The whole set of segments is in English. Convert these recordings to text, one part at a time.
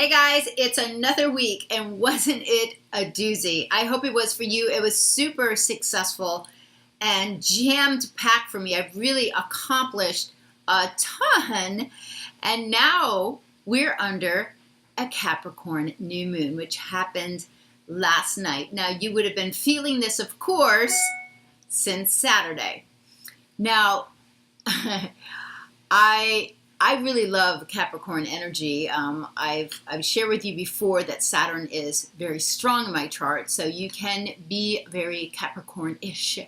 Hey guys, it's another week, and wasn't it a doozy? I hope it was for you. It was super successful and jammed packed for me. I've really accomplished a ton, and now we're under a Capricorn new moon, which happened last night. Now, you would have been feeling this, of course, since Saturday. Now, I really love Capricorn energy. I've shared with you before that Saturn is very strong in my chart, so you can be very Capricorn-ish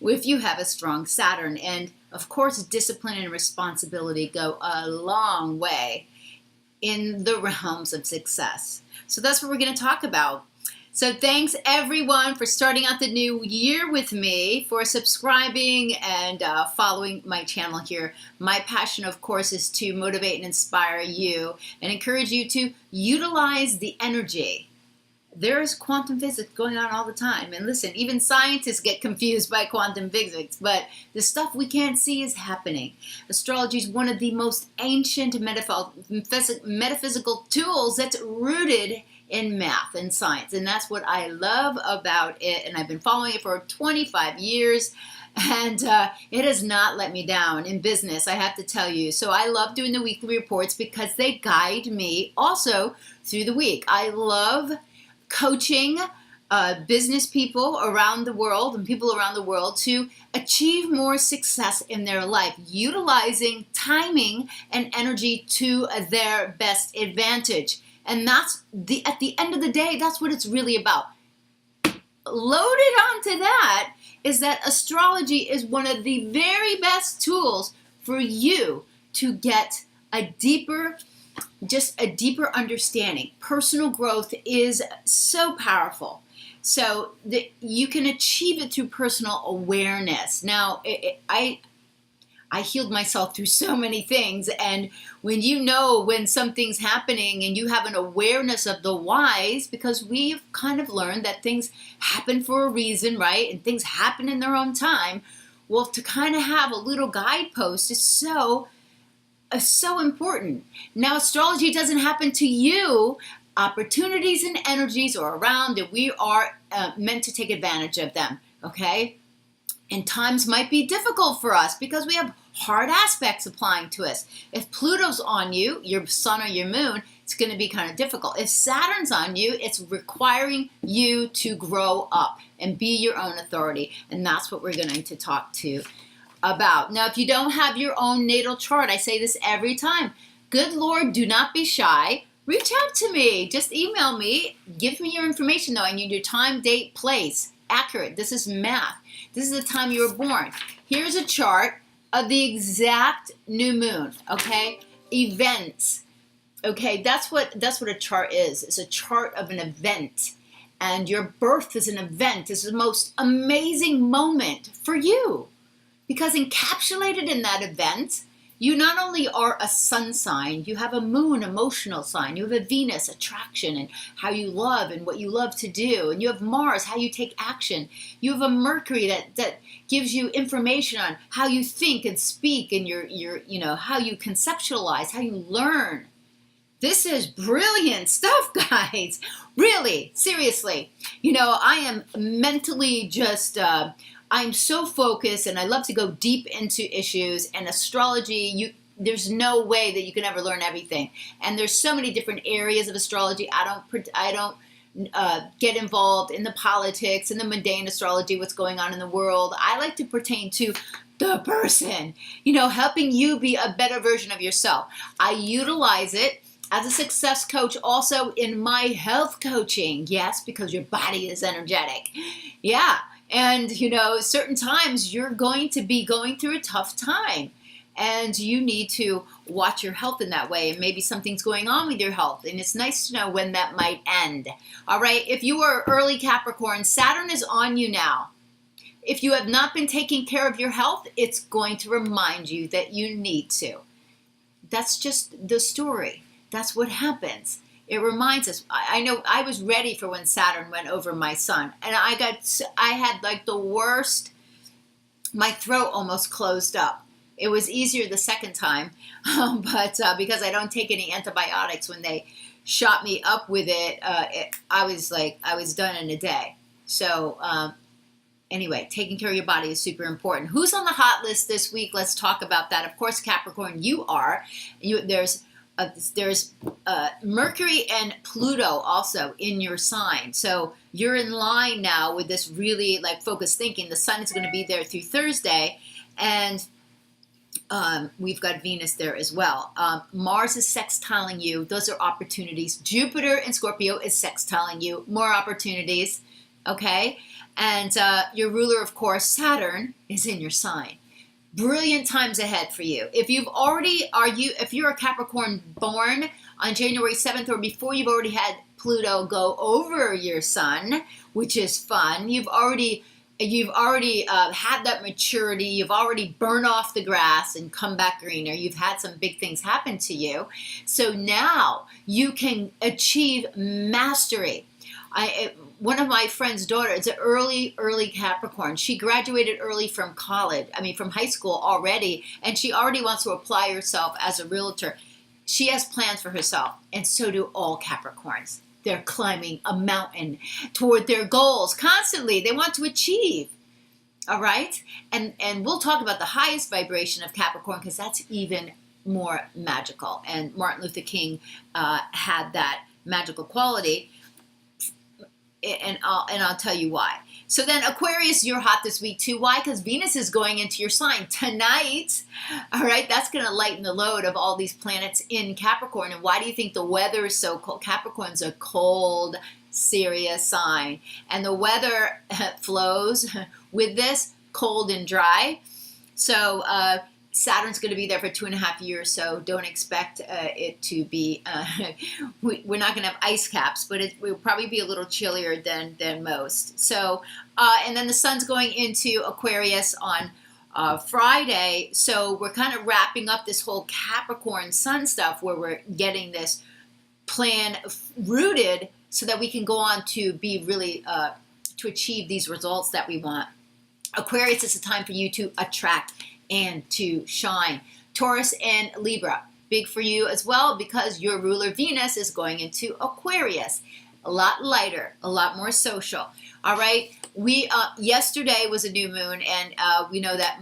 if you have a strong Saturn. And of course, discipline and responsibility go a long way in the realms of success. So that's what we're going to talk about. So thanks everyone for starting out the new year with me, for subscribing and following my channel here. My passion, of course, is to motivate and inspire you and encourage you to utilize the energy. There is quantum physics going on all the time. And listen, even scientists get confused by quantum physics, but the stuff we can't see is happening. Astrology is one of the most ancient metaphysical tools that's rooted in math and science, and that's what I love about it. And I've been following it for 25 years, and it has not let me down in business, I have to tell you. So I love doing the weekly reports because they guide me also through the week. I love coaching business people around the world and people around the world to achieve more success in their life, utilizing timing and energy to their best advantage. And that's at the end of the day, that's what it's really about. Loaded onto that is that astrology is one of the very best tools for you to get a deeper understanding. Personal growth is so powerful. So that you can achieve it through personal awareness. Now, I healed myself through so many things, and when you know when something's happening and you have an awareness of the whys, because we've kind of learned that things happen for a reason, right? And things happen in their own time. Well, to kind of have a little guidepost is so important. Now, astrology doesn't happen to you. Opportunities and energies are around, and we are meant to take advantage of them, okay? And times might be difficult for us because we have hard aspects applying to us. If Pluto's on you, your sun or your moon, it's going to be kind of difficult. If Saturn's on you, it's requiring you to grow up and be your own authority. And that's what we're going to talk to about. Now, if you don't have your own natal chart, I say this every time. Good Lord, do not be shy. Reach out to me. Just email me. Give me your information, though. I need your time, date, place. Accurate. This is math. This is the time you were born. Here's a chart of the exact new moon, okay? Events, okay? That's what a chart is. It's a chart of an event. And your birth is an event. It's the most amazing moment for you. Because encapsulated in that event, you not only are a sun sign, you have a moon emotional sign, you have a Venus attraction and how you love and what you love to do, and you have Mars, how you take action. You have a Mercury that gives you information on how you think and speak and your how you conceptualize, how you learn. This is brilliant stuff, guys. Really, seriously. I am mentally just I'm so focused, and I love to go deep into issues, and astrology, there's no way that you can ever learn everything. And there's so many different areas of astrology. I don't get involved in the politics and the mundane astrology, what's going on in the world. I like to pertain to the person, helping you be a better version of yourself. I utilize it as a success coach also in my health coaching. Yes, because your body is energetic. Yeah. And, certain times you're going to be going through a tough time, and you need to watch your health in that way. And maybe something's going on with your health, and it's nice to know when that might end. All right. If you are early Capricorn, Saturn is on you now. If you have not been taking care of your health, it's going to remind you that you need to. That's just the story. That's what happens. It reminds us. I know I was ready for when Saturn went over my sun, and I had like the worst, my throat almost closed up. It was easier the second time, but because I don't take any antibiotics when they shot me up with it, I was done in a day. So anyway, taking care of your body is super important. Who's on the hot list this week? Let's talk about that. Of course, Capricorn, you are. There's Mercury and Pluto also in your sign. So you're in line now with this really like focused thinking. The sun is going to be there through Thursday, and we've got Venus there as well. Mars is sextiling you. Those are opportunities. Jupiter in Scorpio is sextiling you. More opportunities. Okay? And your ruler, of course, Saturn, is in your sign. Brilliant times ahead for you. If you're a Capricorn born on January 7th or before, you've already had Pluto go over your sun, which is fun. You've already had that maturity. You've already burned off the grass and come back greener. You've had some big things happen to you. So now you can achieve mastery. One of my friend's daughter is an early Capricorn. She graduated early from from high school already, and she already wants to apply herself as a realtor. She has plans for herself, and so do all Capricorns. They're climbing a mountain toward their goals constantly. They want to achieve. All right? And we'll talk about the highest vibration of Capricorn because that's even more magical. And Martin Luther King had that magical quality. And I'll tell you why. So then Aquarius, you're hot this week too. Why? Because Venus is going into your sign tonight. All right, that's going to lighten the load of all these planets in Capricorn. And why do you think the weather is so cold? Capricorn's a cold, serious sign. And the weather flows with this, cold and dry. So Saturn's going to be there for 2.5 years, so don't expect it to be, we're not going to have ice caps, but it will probably be a little chillier than most. So, and then the sun's going into Aquarius on Friday, so we're kind of wrapping up this whole Capricorn sun stuff where we're getting this plan rooted so that we can go on to be really, to achieve these results that we want. Aquarius is a time for you to attract and to shine. Taurus and Libra, big for you as well because your ruler Venus is going into Aquarius. A lot lighter, a lot more social. All right. Yesterday was a new moon, and we know that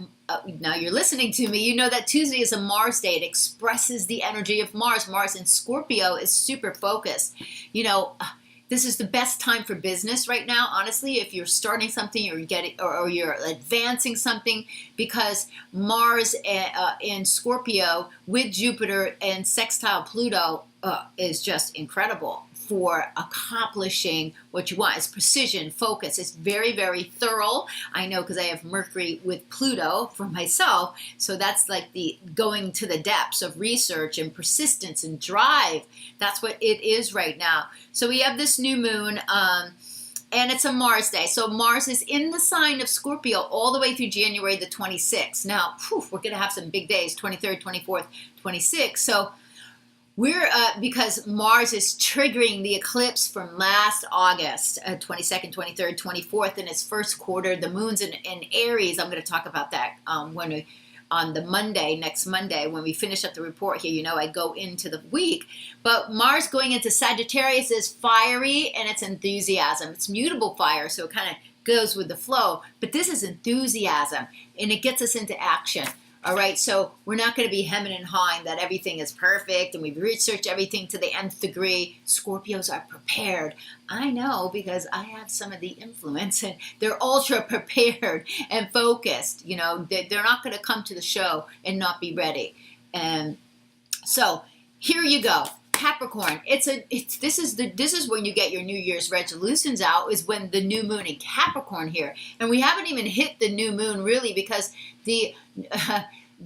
now you're listening to me. You know that Tuesday is a Mars day. It expresses the energy of Mars. Mars in Scorpio is super focused. This is the best time for business right now, honestly, if you're starting something or you're advancing something, because Mars in Scorpio with Jupiter and sextile Pluto is just incredible for accomplishing what you want. It's precision, focus. It's very, very thorough. I know because I have Mercury with Pluto for myself. So that's like the going to the depths of research and persistence and drive. That's what it is right now. So we have this new moon, and it's a Mars day. So Mars is in the sign of Scorpio all the way through January the 26th. Now, we're going to have some big days, 23rd, 24th, 26th. So we're, because Mars is triggering the eclipse from last August, 22nd, 23rd, 24th in its first quarter. The moon's in Aries. I'm going to talk about that on the next Monday, when we finish up the report here. I go into the week. But Mars going into Sagittarius is fiery, and it's enthusiasm. It's mutable fire, so it kind of goes with the flow. But this is enthusiasm, and it gets us into action. All right, so we're not going to be hemming and hawing that everything is perfect and we've researched everything to the nth degree. Scorpios are prepared. I know because I have some of the influence, and they're ultra prepared and focused. They're not going to come to the show and not be ready. And so here you go. Capricorn, this is when you get your New Year's resolutions out, is when the new moon in Capricorn here. And we haven't even hit the new moon really, because the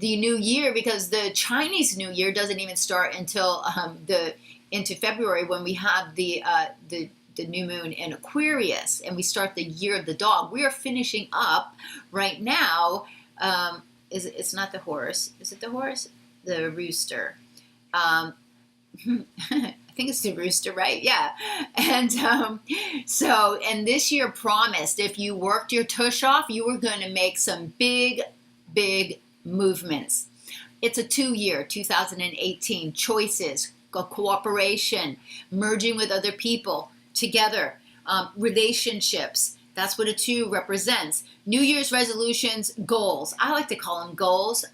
new year, because the Chinese New Year doesn't even start until into February, when we have the new moon in Aquarius, and we start the year of the dog. We are finishing up right now. It's not the horse. Is it the horse? The rooster. I think it's the rooster, right? Yeah. And and this year promised, if you worked your tush off, you were going to make some big, big movements. It's a 2-year, 2018, choices, cooperation, merging with other people together, relationships. That's what a 2 represents. New Year's resolutions, goals. I like to call them goals.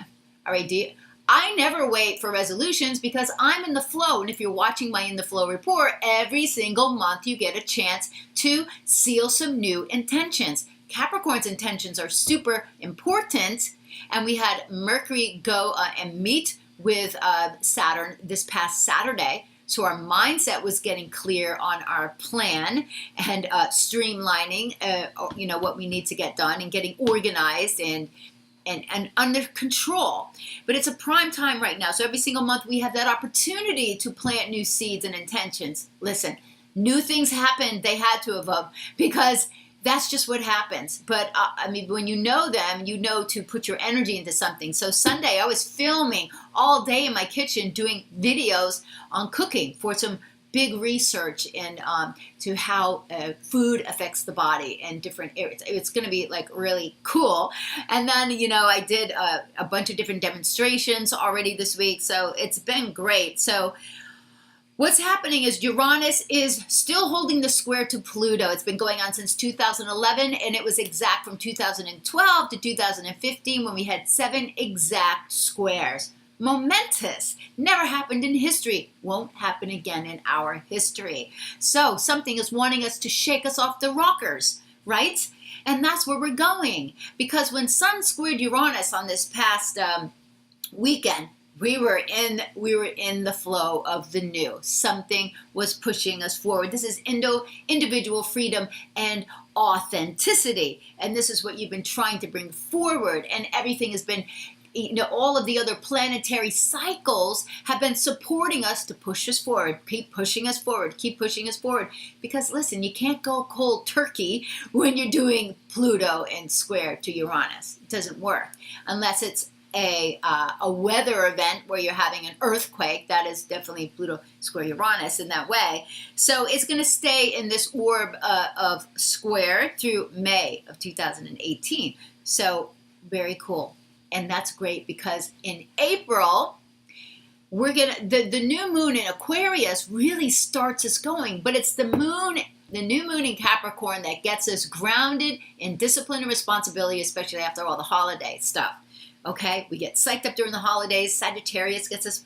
All right, I never wait for resolutions because I'm in the flow. And if you're watching my In the Flow report, every single month you get a chance to seal some new intentions. Capricorn's intentions are super important. And we had Mercury go and meet with Saturn this past Saturday. So our mindset was getting clear on our plan and streamlining, what we need to get done and getting organized and under control. But it's a prime time right now. So every single month we have that opportunity to plant new seeds and intentions. Listen, new things happen. They had to have, because that's just what happens. But when you know them, you know to put your energy into something. So Sunday, I was filming all day in my kitchen, doing videos on cooking for some big research to how food affects the body in different areas. It's going to be like really cool. And then, I did a bunch of different demonstrations already this week. So it's been great. So what's happening is Uranus is still holding the square to Pluto. It's been going on since 2011, and it was exact from 2012 to 2015 when we had 7 exact squares. Momentous. Never happened in history. Won't happen again in our history. So something is wanting us to shake us off the rockers, right? And that's where we're going. Because when Sun squared Uranus on this past weekend, we were in the flow of the new. Something was pushing us forward. This is individual freedom and authenticity. And this is what you've been trying to bring forward. And everything has been, all of the other planetary cycles have been supporting us to push us forward. Keep pushing us forward. Keep pushing us forward. Because listen, you can't go cold turkey when you're doing Pluto and square to Uranus. It doesn't work unless it's a weather event where you're having an earthquake. That is definitely Pluto square Uranus in that way. So it's going to stay in this orb of square through May of 2018. So very cool. And that's great because in April, we're the new moon in Aquarius really starts us going, but it's the new moon in Capricorn that gets us grounded in discipline and responsibility, especially after all the holiday stuff. Okay, we get psyched up during the holidays. Sagittarius gets us,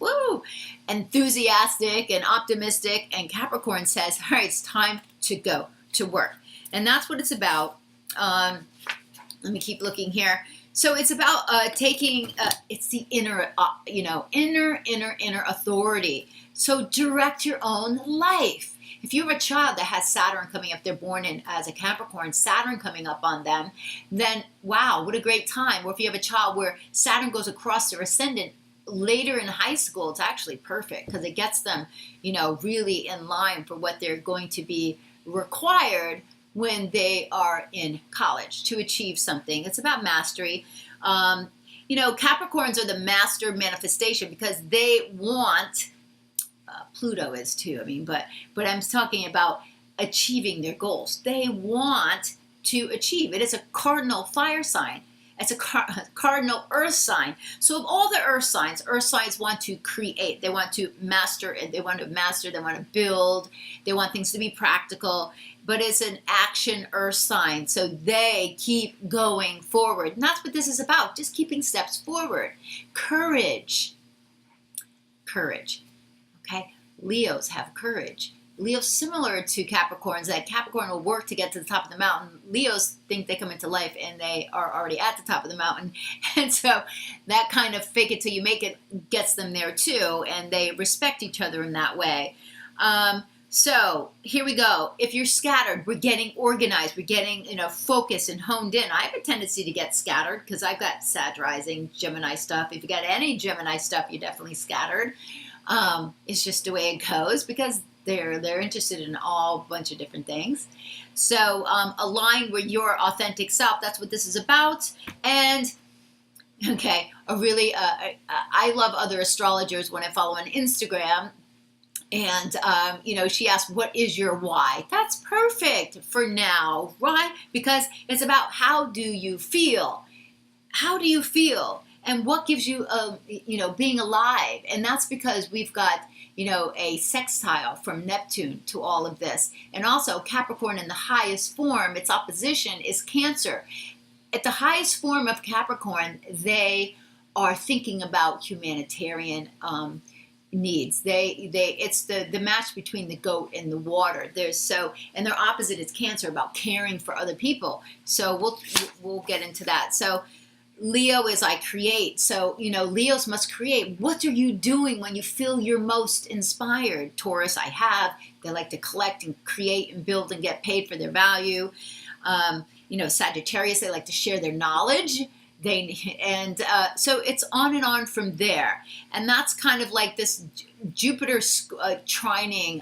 enthusiastic and optimistic. And Capricorn says, all right, it's time to go to work. And that's what it's about. Let me keep looking here. So it's about taking, it's the inner authority. So direct your own life. If you have a child that has Saturn coming up, they're born in as a Capricorn, Saturn coming up on them, then wow, what a great time. Or if you have a child where Saturn goes across their ascendant later in high school, it's actually perfect because it gets them, really in line for what they're going to be required when they are in college to achieve something. It's about mastery. Capricorns are the master manifestation because they want, Pluto is too, but I'm talking about achieving their goals. They want to achieve. It is a cardinal fire sign. It's a cardinal earth sign. So of all the earth signs want to create. They want to master. They want to build. They want things to be practical. But it's an action earth sign. So they keep going forward. And that's what this is about. Just keeping steps forward. Courage. Okay? Leos have courage. Leos similar to Capricorns, that Capricorn will work to get to the top of the mountain. Leos think they come into life and they are already at the top of the mountain. And so that kind of fake it till you make it gets them there too. And they respect each other in that way. So here we go. If you're scattered, we're getting organized. We're getting, focused and honed in. I have a tendency to get scattered because I've got Sag rising, Gemini stuff. If you got any Gemini stuff, you're definitely scattered. It's just the way it goes because they're interested in all bunch of different things. So align with your authentic self. That's what this is about. And okay, I love other astrologers when I follow on Instagram. And, she asked, what is your why? That's perfect for now, right? Because it's about how do you feel? How do you feel? And what gives you, being alive? And that's because we've got, a sextile from Neptune to all of this. And also Capricorn in the highest form, its opposition is Cancer. At the highest form of Capricorn, they are thinking about humanitarian needs. It's the match between the goat and the water. And their opposite is Cancer, about caring for other people. So we'll get into that. So Leo is I create. So, Leos must create. What are you doing when you feel you're most inspired? Taurus, I have. They like to collect and create and build and get paid for their value. Sagittarius, they like to share their knowledge. So it's on and on from there. And that's kind of like this Jupiter sextiling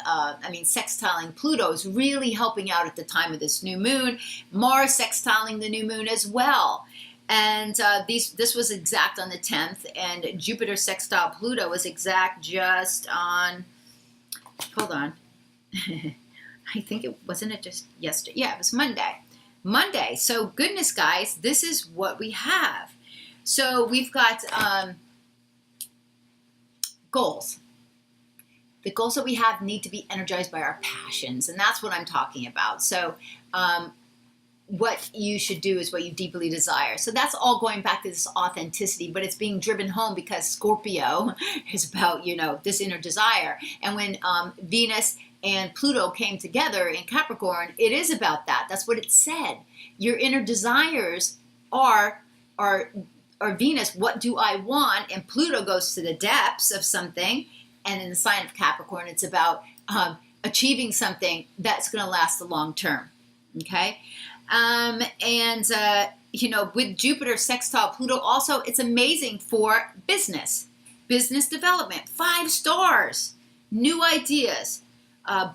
Pluto is really helping out at the time of this new moon. Mars sextiling the new moon as well. And this was exact on the 10th, and Jupiter sextile Pluto was exact just on, hold on, I think wasn't it just yesterday? Yeah, it was Monday. So goodness, guys, this is what we have. So we've got goals. The goals that we have need to be energized by our passions, and that's what I'm talking about. So what you should do is what you deeply desire. So that's all going back to this authenticity, but it's being driven home because Scorpio is about, this inner desire. And when Venus and Pluto came together in Capricorn, it is about that. That's what it said. Your inner desires are Venus, what do I want? And Pluto goes to the depths of something. And in the sign of Capricorn, it's about achieving something that's going to last the long term. Okay? With Jupiter sextile Pluto also, it's amazing for business development. 5 stars, new ideas,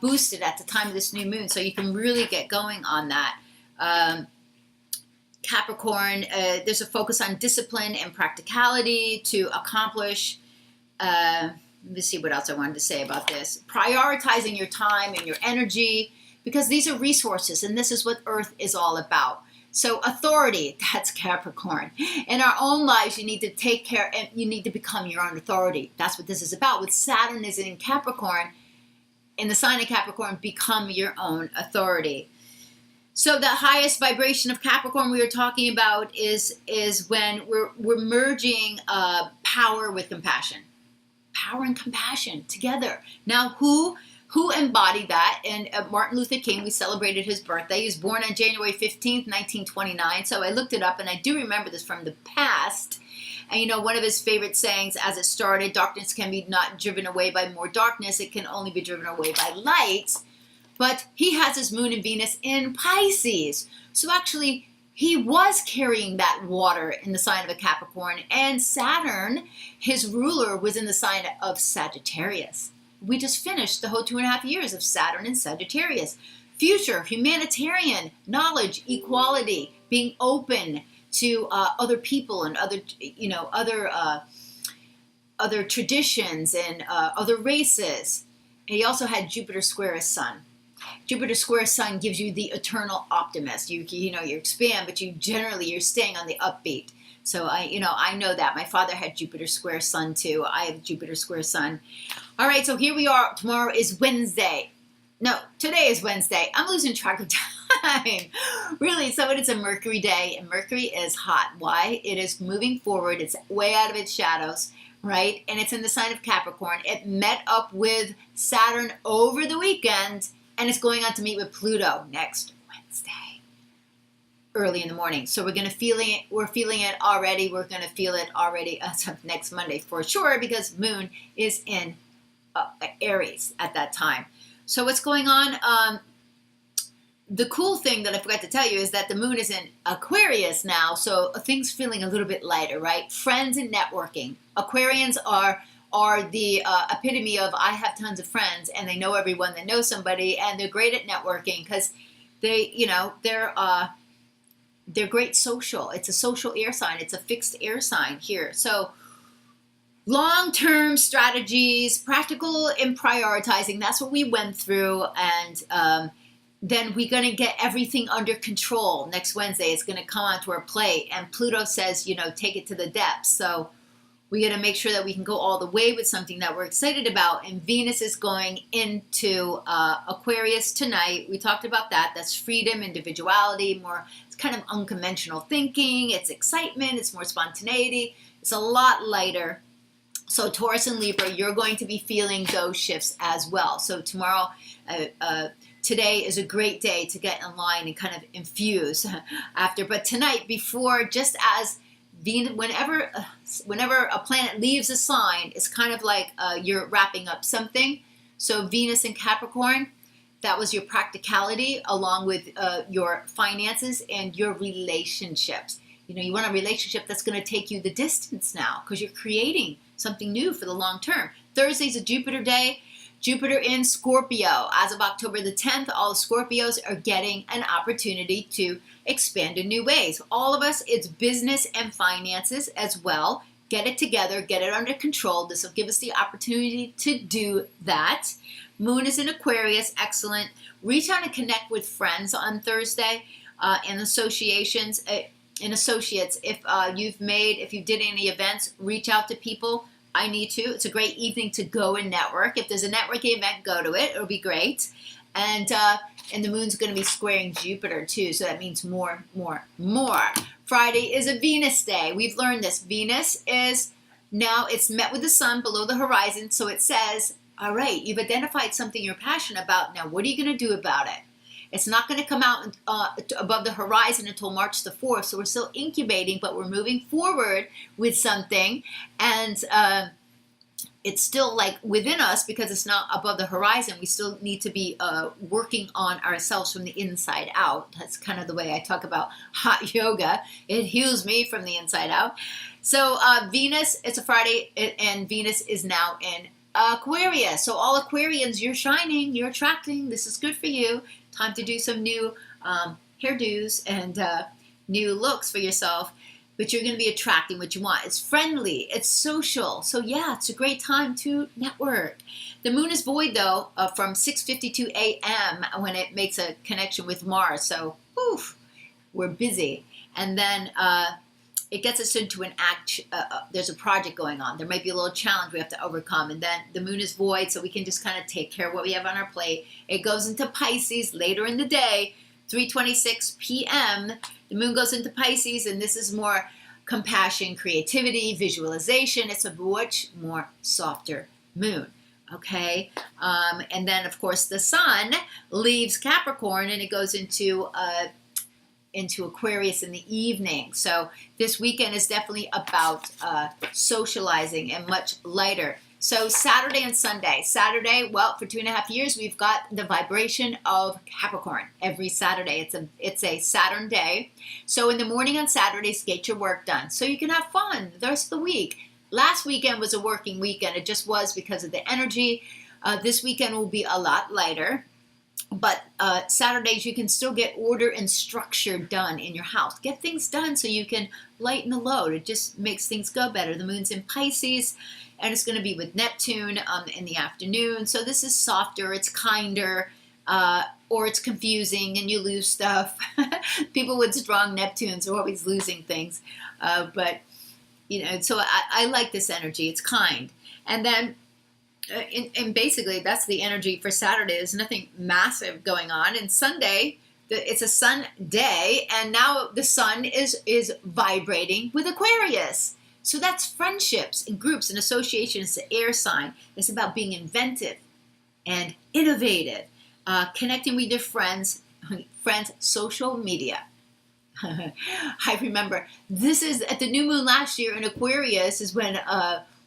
boosted at the time of this new moon. So you can really get going on that. Capricorn, there's a focus on discipline and practicality to accomplish. Let me see what else I wanted to say about this. Prioritizing your time and your energy, because these are resources, and this is what Earth is all about. So authority, that's Capricorn. In our own lives, you need to take care, and you need to become your own authority. That's what this is about. With Saturn is in Capricorn, in the sign of Capricorn, become your own authority. So the highest vibration of Capricorn we were talking about is when we're merging power with compassion. Power and compassion together. Now, who embodied that? And Martin Luther King, we celebrated his birthday. He was born on January 15th, 1929. So I looked it up, and I do remember this from the past. And, one of his favorite sayings as it started, darkness can be not driven away by more darkness. It can only be driven away by light. But he has his moon and Venus in Pisces. So actually, he was carrying that water in the sign of a Capricorn. And Saturn, his ruler, was in the sign of Sagittarius. We just finished the whole 2.5 years of Saturn and Sagittarius. Future, humanitarian, knowledge, equality, being open to other people and other traditions and other races. And he also had Jupiter square his sun. Jupiter square sun gives you the eternal optimist. You expand, but you're staying on the upbeat. So I know that. My father had Jupiter square sun too. I have Jupiter square sun. All right, so here we are. Tomorrow is Wednesday. No, today is Wednesday. I'm losing track of time. Really, so it's a Mercury day, and Mercury is hot. Why? It is moving forward. It's way out of its shadows, right? And it's in the sign of Capricorn. It met up with Saturn over the weekend, and it's going on to meet with Pluto next Wednesday, early in the morning. So we're feeling it already. We're going to feel it already next Monday for sure, because Moon is in Aries at that time. So what's going on? The cool thing that I forgot to tell you is that the Moon is in Aquarius now, so things feeling a little bit lighter, right? Friends and networking. Aquarians are the epitome of I have tons of friends, and they know everyone that knows somebody, and they're great at networking because they're great social. It's a social air sign. It's a fixed air sign here. So long-term strategies, practical and prioritizing. That's what we went through. And then we're going to get everything under control. Next Wednesday, it's going to come onto our plate. And Pluto says, take it to the depths. So We got to make sure that we can go all the way with something that we're excited about. And Venus is going into Aquarius tonight. We talked about that. That's freedom, individuality, more, it's kind of unconventional thinking. It's excitement. It's more spontaneity. It's a lot lighter. So Taurus and Libra, you're going to be feeling those shifts as well. So tomorrow, today is a great day to get in line and kind of infuse after. But tonight, before, just as Venus, whenever a planet leaves a sign, it's kind of like you're wrapping up something. So Venus in Capricorn, that was your practicality along with your finances and your relationships. You know, you want a relationship that's going to take you the distance now because you're creating something new for the long term. Thursday's a Jupiter day. Jupiter in Scorpio. As of October the 10th, all Scorpios are getting an opportunity to expand in new ways. All of us, it's business and finances as well. Get it together, get it under control. This will give us the opportunity to do that. Moon is in Aquarius, excellent. Reach out and connect with friends on Thursday and associations. And associates, if you did any events, reach out to people. I need to. It's a great evening to go and network. If there's a networking event, go to it. It'll be great. And the moon's going to be squaring Jupiter too, so that means more. Friday is a Venus day. We've learned this. Venus is now, it's met with the sun below the horizon, so it says, all right, you've identified something you're passionate about. Now, what are you going to do about it? It's not going to come out above the horizon until March the 4th, so we're still incubating, but we're moving forward with something, and it's still like within us because it's not above the horizon. We still need to be working on ourselves from the inside out. That's kind of the way I talk about hot yoga. It heals me from the inside out. So Venus, it's a Friday, and Venus is now in Aquarius. So all Aquarians, you're shining, you're attracting. This is good for you. Time to do some new hairdos and new looks for yourself. But you're going to be attracting what you want. It's friendly. It's social. So yeah, it's a great time to network. The moon is void though from 6:52 a.m. when it makes a connection with Mars. So oof, we're busy. And then it gets us into an act. There's a project going on. There might be a little challenge we have to overcome. And then the moon is void, so we can just kind of take care of what we have on our plate. It goes into Pisces later in the day, 3:26 p.m. The moon goes into Pisces, and this is more compassion, creativity, visualization. It's a much more softer moon. Okay, and then of course the sun leaves Capricorn, and it goes into Aquarius in the evening. So this weekend is definitely about socializing and much lighter. So Saturday and Sunday. Saturday, well, for 2.5 years, we've got the vibration of Capricorn every Saturday. It's a Saturn day. So in the morning on Saturdays, get your work done so you can have fun the rest of the week. Last weekend was a working weekend. It just was because of the energy. This weekend will be a lot lighter. But Saturdays, you can still get order and structure done in your house. Get things done so you can lighten the load. It just makes things go better. The moon's in Pisces, and it's going to be with Neptune in the afternoon. So this is softer, it's kinder, or it's confusing and you lose stuff. People with strong Neptunes are always losing things. But, you know, so I like this energy. It's kind. And then and basically, that's the energy for Saturday. There's nothing massive going on. And Sunday, it's a sun day, and now the sun is vibrating with Aquarius. So that's friendships and groups and associations. It's the air sign. It's about being inventive and innovative, connecting with your friends, social media. I remember this is at the new moon last year in Aquarius is when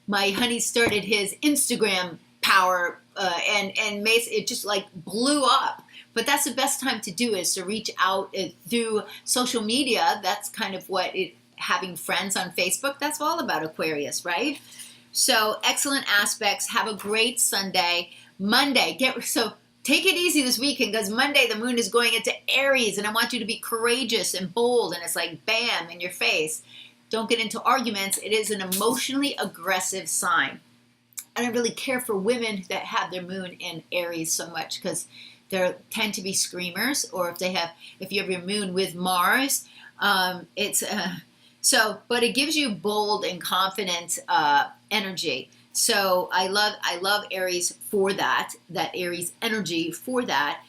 my honey started his Instagram power and it just like blew up. But that's the best time to do is to reach out through social media. That's kind of what having friends on Facebook, that's all about Aquarius, right? So excellent aspects. Have a great Sunday. Monday, take it easy this weekend because Monday the moon is going into Aries and I want you to be courageous and bold and it's like bam in your face. Don't get into arguments. It is an emotionally aggressive sign. I don't really care for women that have their moon in Aries so much because they tend to be screamers, or if you have your moon with Mars, So, but it gives you bold and confident energy. So I love Aries for that Aries energy for that.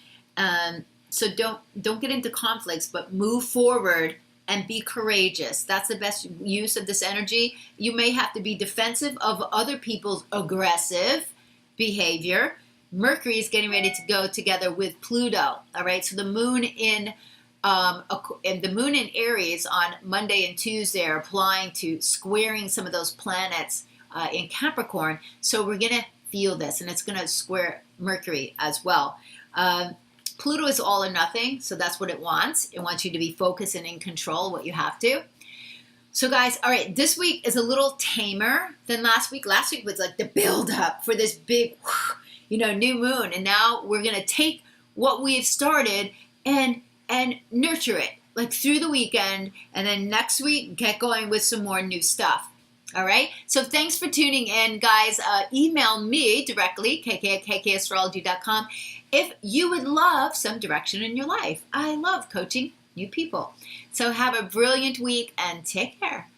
So don't get into conflicts, but move forward and be courageous. That's the best use of this energy. You may have to be defensive of other people's aggressive behavior. Mercury is getting ready to go together with Pluto. All right, so the moon in Aries on Monday and Tuesday are applying to squaring some of those planets in Capricorn. So we're gonna feel this, and it's gonna square Mercury as well. Pluto is all or nothing, so that's what it wants. It wants you to be focused and in control of what you have to. So guys, all right, this week is a little tamer than last week. Last week was like the build up for this big, new moon. And now we're going to take what we've started and nurture it like through the weekend. And then next week, get going with some more new stuff. All right. So thanks for tuning in, guys. Email me directly, kk@kkastrology.com, if you would love some direction in your life. I love coaching new people. So have a brilliant week and take care.